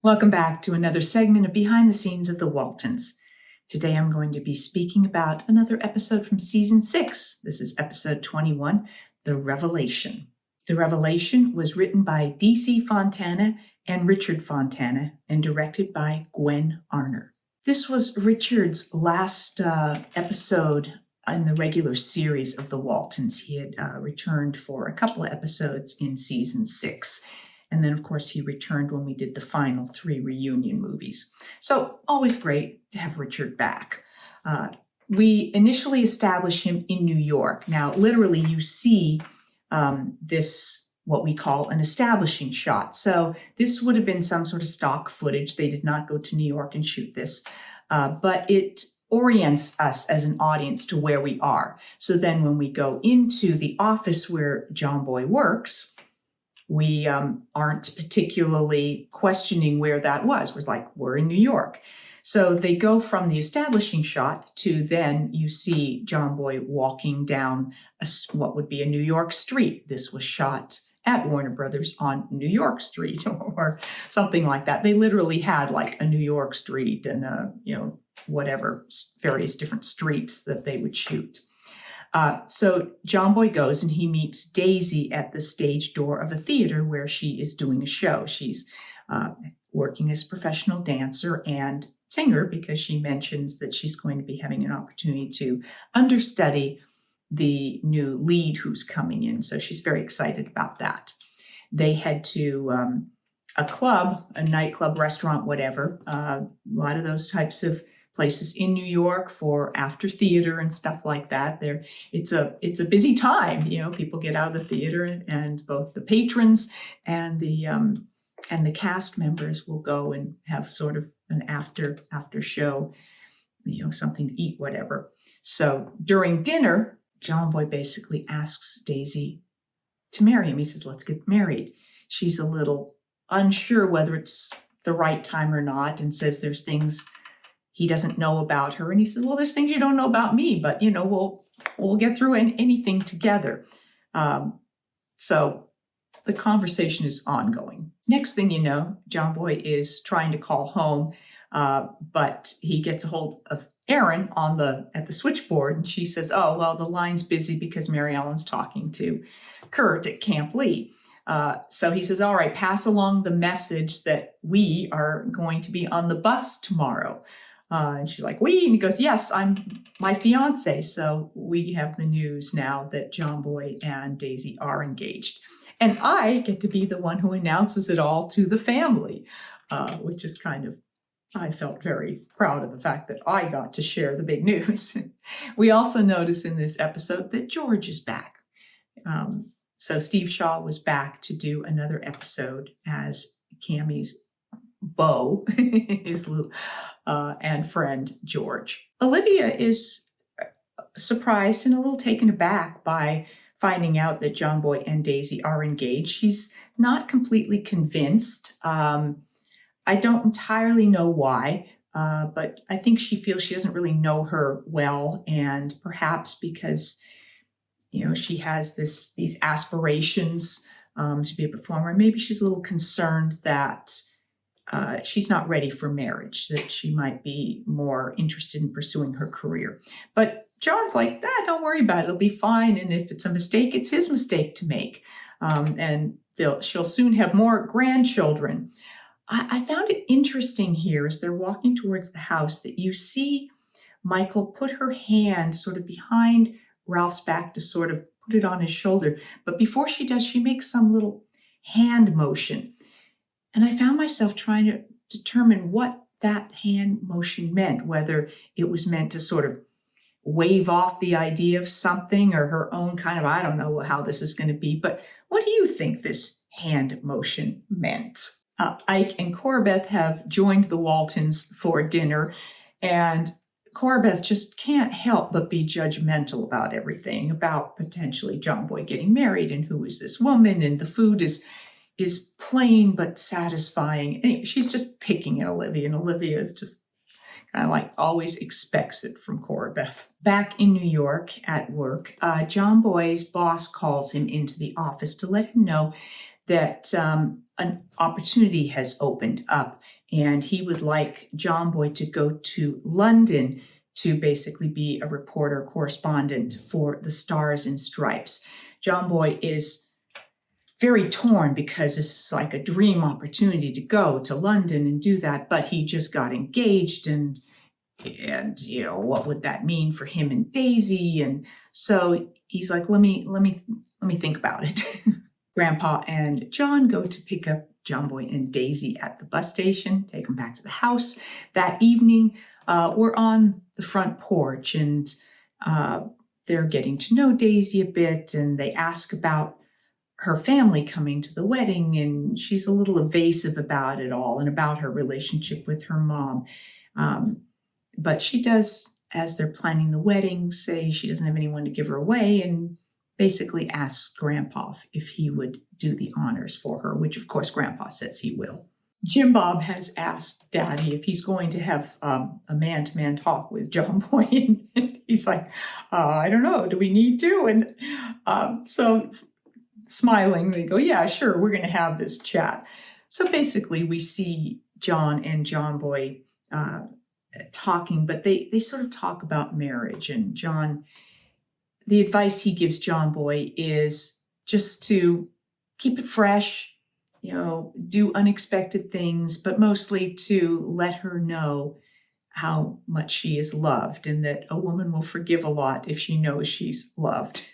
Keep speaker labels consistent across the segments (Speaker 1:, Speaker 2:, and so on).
Speaker 1: Welcome back to another segment of Behind the Scenes of the Waltons. Today I'm going to be speaking about another episode from season 6. This is episode 21, The Revelation. The Revelation was written by D.C. Fontana and Richard Fontana and directed by Gwen Arner. This was Richard's last episode in the regular series of the Waltons. He had returned for a couple of episodes in season 6. And then, of course, he returned when we did the final 3 reunion movies. So always great to have Richard back. We initially established him in New York. Now, literally, you see this, what we call an establishing shot. So this would have been some sort of stock footage. They did not go to New York and shoot this. But it orients us as an audience to where we are. So then when we go into the office where John Boy works, we aren't particularly questioning where that was. We're like, we're in New York. So they go from the establishing shot to then you see John Boy walking down what would be a New York street. This was shot at Warner Brothers on New York Street or something like that. They literally had like a New York street and whatever, various different streets that they would shoot. So John Boy goes and he meets Daisy at the stage door of a theater where she is doing a show. She's working as a professional dancer and singer because she mentions that she's going to be having an opportunity to understudy the new lead who's coming in. So she's very excited about that. They head to a club, a nightclub, restaurant, whatever. A lot of those types of places in New York for after theater and stuff like that. It's a busy time. People get out of the theater, and both the patrons and the cast members will go and have sort of an after show, something to eat, whatever. So during dinner, John Boy basically asks Daisy to marry him. He says, "Let's get married." She's a little unsure whether it's the right time or not, and says there's things he doesn't know about her. And he said, well, there's things you don't know about me, but, we'll get through anything together. So the conversation is ongoing. Next thing you know, John Boy is trying to call home, but he gets a hold of Erin at the switchboard, and she says, oh, well, the line's busy because Mary Ellen's talking to Kurt at Camp Lee. So he says, all right, pass along the message that we are going to be on the bus tomorrow. And she's like, we? And he goes, yes, I'm my fiancée. So we have the news now that John Boy and Daisy are engaged. And I get to be the one who announces it all to the family, which is I felt very proud of the fact that I got to share the big news. We also notice in this episode that George is back. So Steve Shaw was back to do another episode as Cammie's beau, his little and friend George. Olivia is surprised and a little taken aback by finding out that John Boy and Daisy are engaged. She's not completely convinced. I don't entirely know why, but I think she feels she doesn't really know her well, and perhaps because she has these aspirations to be a performer. Maybe she's a little concerned that she's not ready for marriage, that she might be more interested in pursuing her career. But John's like, don't worry about it. It'll be fine. And if it's a mistake, it's his mistake to make. And she'll soon have more grandchildren. I found it interesting here as they're walking towards the house that you see Michael put her hand sort of behind Ralph's back to sort of put it on his shoulder. But before she does, she makes some little hand motion. And I found myself trying to determine what that hand motion meant, whether it was meant to sort of wave off the idea of something or her own kind of, I don't know how this is going to be. But what do you think this hand motion meant? Ike and Corbeth have joined the Waltons for dinner, and Corbeth just can't help but be judgmental about everything, about potentially John Boy getting married and who is this woman, and the food is plain but satisfying. Anyway, she's just picking at Olivia, and Olivia is just kind of like always expects it from Corbeth. Back in New York at work, John Boy's boss calls him into the office to let him know that an opportunity has opened up and he would like John Boy to go to London to basically be a reporter correspondent for the Stars and Stripes. John Boy is very torn because this is like a dream opportunity to go to London and do that, but he just got engaged, and what would that mean for him and Daisy? And so he's like, let me think about it. Grandpa and John go to pick up John Boy and Daisy at the bus station, take them back to the house. That evening, we're on the front porch, and they're getting to know Daisy a bit, and they ask about her family coming to the wedding, and she's a little evasive about it all and about her relationship with her mom. But she does, as they're planning the wedding, say she doesn't have anyone to give her away, and basically asks Grandpa if he would do the honors for her, which of course Grandpa says he will. Jim Bob has asked Daddy if he's going to have a man-to-man talk with John Boy, and he's like, I don't know, do we need to? And so smiling, they go, yeah, sure, we're going to have this chat. So basically we see John and John Boy talking, but they sort of talk about marriage, and John, the advice he gives John Boy is just to keep it fresh, do unexpected things, but mostly to let her know how much she is loved, and that a woman will forgive a lot if she knows she's loved.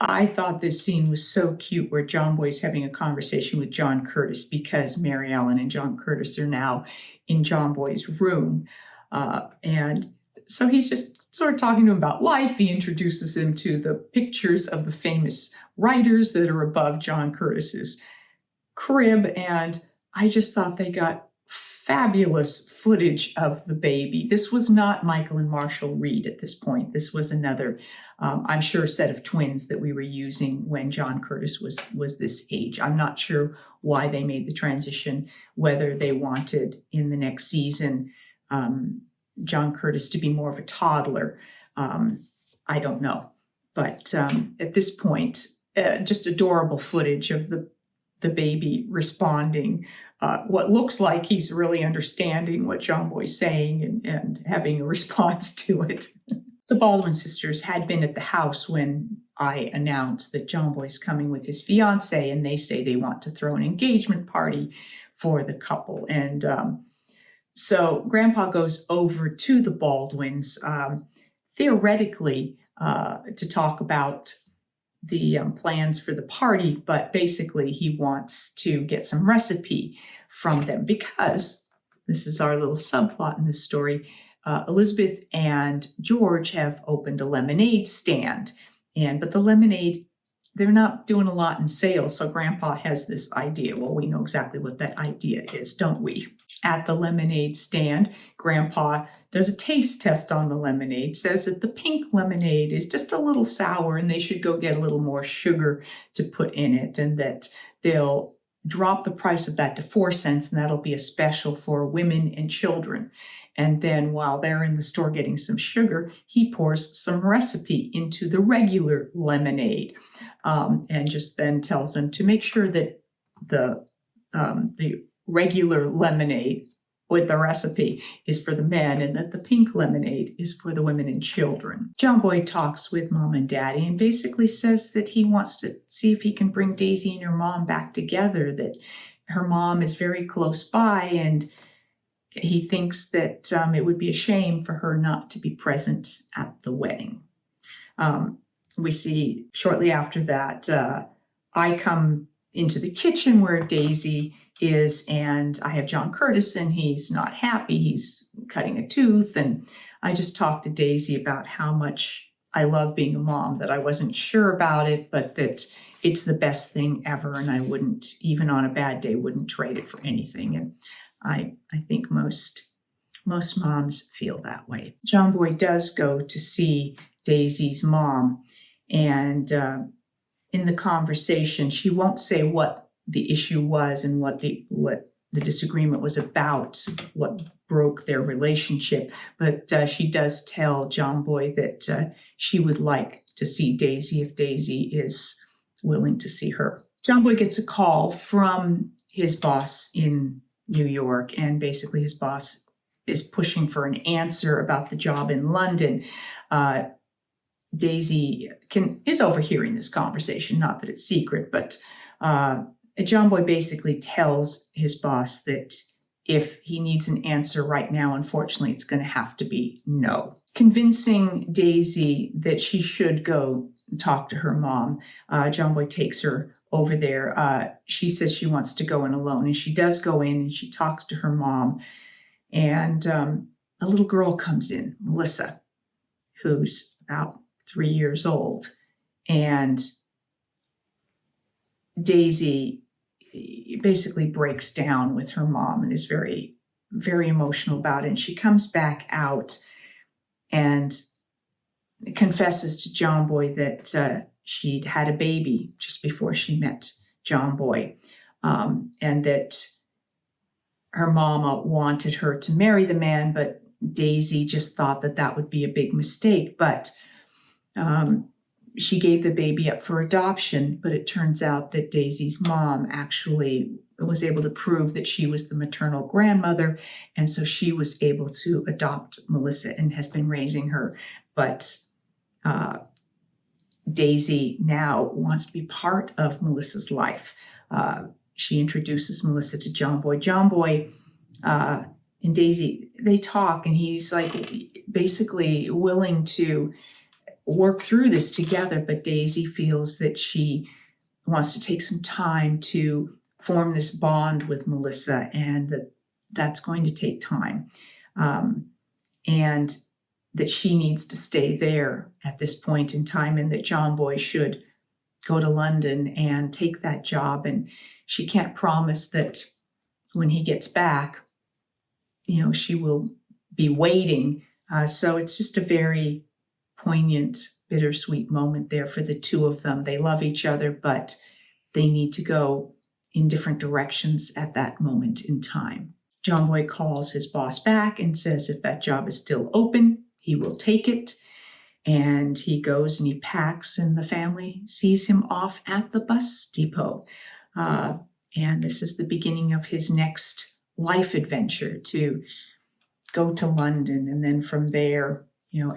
Speaker 1: I thought this scene was so cute where John Boy's having a conversation with John Curtis, because Mary Ellen and John Curtis are now in John Boy's room. And so he's just sort of talking to him about life. He introduces him to the pictures of the famous writers that are above John Curtis's crib. And I just thought they got fabulous footage of the baby. This was not Michael and Marshall Reed at this point. This was another, I'm sure, set of twins that we were using when John Curtis was this age. I'm not sure why they made the transition, whether they wanted in the next season John Curtis to be more of a toddler. I don't know. But at this point, just adorable footage of the baby responding, what looks like he's really understanding what John Boy's saying and having a response to it. The Baldwin sisters had been at the house when I announced that John Boy's coming with his fiancée, and they say they want to throw an engagement party for the couple. And so Grandpa goes over to the Baldwins, theoretically, to talk about the plans for the party, but basically he wants to get some recipe from them, because this is our little subplot in this story. Elizabeth and George have opened a lemonade stand, but the lemonade, they're not doing a lot in sales. So Grandpa has this idea. Well, we know exactly what that idea is, don't we? At the lemonade stand, Grandpa does a taste test on the lemonade, says that the pink lemonade is just a little sour and they should go get a little more sugar to put in it, and that they'll drop the price of that to 4 cents, and that'll be a special for women and children. And then while they're in the store getting some sugar, he pours some recipe into the regular lemonade, and just then tells them to make sure that the regular lemonade with the recipe is for the men, and that the pink lemonade is for the women and children. John Boy talks with Mom and Daddy and basically says that he wants to see if he can bring Daisy and her mom back together, that her mom is very close by, and he thinks that it would be a shame for her not to be present at the wedding. We see shortly after that, I come into the kitchen where Daisy is, and I have John Curtis, and he's not happy. He's cutting a tooth, and I just talked to Daisy about how much I love being a mom, that I wasn't sure about it, but that it's the best thing ever, and I wouldn't, even on a bad day, wouldn't trade it for anything. And I think most moms feel that way. John Boy does go to see Daisy's mom, and in the conversation, she won't say what the issue was and what the disagreement was about, what broke their relationship. But she does tell John Boy that she would like to see Daisy if Daisy is willing to see her. John Boy gets a call from his boss in New York, and basically his boss is pushing for an answer about the job in London. Daisy is overhearing this conversation, not that it's secret, but John Boy basically tells his boss that if he needs an answer right now, unfortunately, it's going to have to be no. Convincing Daisy that she should go talk to her mom, John Boy takes her over there. She says she wants to go in alone, and she does go in, and she talks to her mom. And a little girl comes in, Melissa, who's about 3 years old. And Daisy basically breaks down with her mom and is very, very emotional about it. And she comes back out and confesses to John Boy that she'd had a baby just before she met John Boy, and that her mama wanted her to marry the man, but Daisy just thought that that would be a big mistake. But she gave the baby up for adoption, but it turns out that Daisy's mom actually was able to prove that she was the maternal grandmother, and so she was able to adopt Melissa and has been raising her. But Daisy now wants to be part of Melissa's life. She introduces Melissa to John Boy. John Boy and Daisy, they talk, and he's like basically willing to work through this together, but Daisy feels that she wants to take some time to form this bond with Melissa, and that's going to take time, and that she needs to stay there at this point in time, and that John Boy should go to London and take that job. And she can't promise that when he gets back, she will be waiting. So it's just a very poignant, bittersweet moment there for the two of them. They love each other, but they need to go in different directions at that moment in time. John Boy calls his boss back and says if that job is still open, he will take it. And he goes and he packs, and the family sees him off at the bus depot. And this is the beginning of his next life adventure, to go to London. And then from there,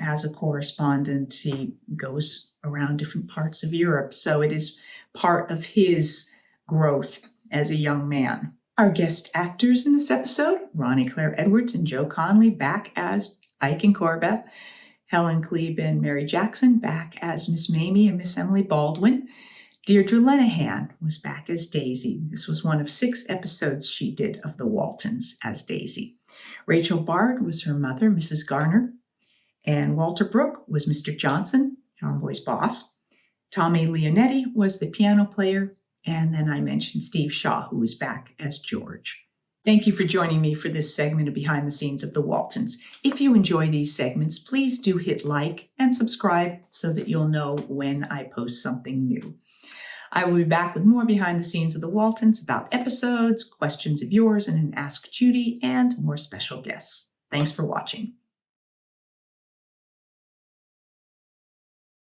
Speaker 1: as a correspondent, he goes around different parts of Europe. So it is part of his growth as a young man. Our guest actors in this episode, Ronnie Claire Edwards and Joe Conley, back as Ike and Corbett. Helen Klebe and Mary Jackson back as Miss Mamie and Miss Emily Baldwin. Deirdre Lenihan was back as Daisy. This was one of 6 episodes she did of the Waltons as Daisy. Rachel Bard was her mother, Mrs. Garner. And Walter Brooke was Mr. Johnson, John Boy's boss. Tommy Leonetti was the piano player. And then I mentioned Steve Shaw, who was back as George. Thank you for joining me for this segment of Behind the Scenes of the Waltons. If you enjoy these segments, please do hit like and subscribe so that you'll know when I post something new. I will be back with more Behind the Scenes of the Waltons about episodes, questions of yours, and an Ask Judy, and more special guests. Thanks for watching.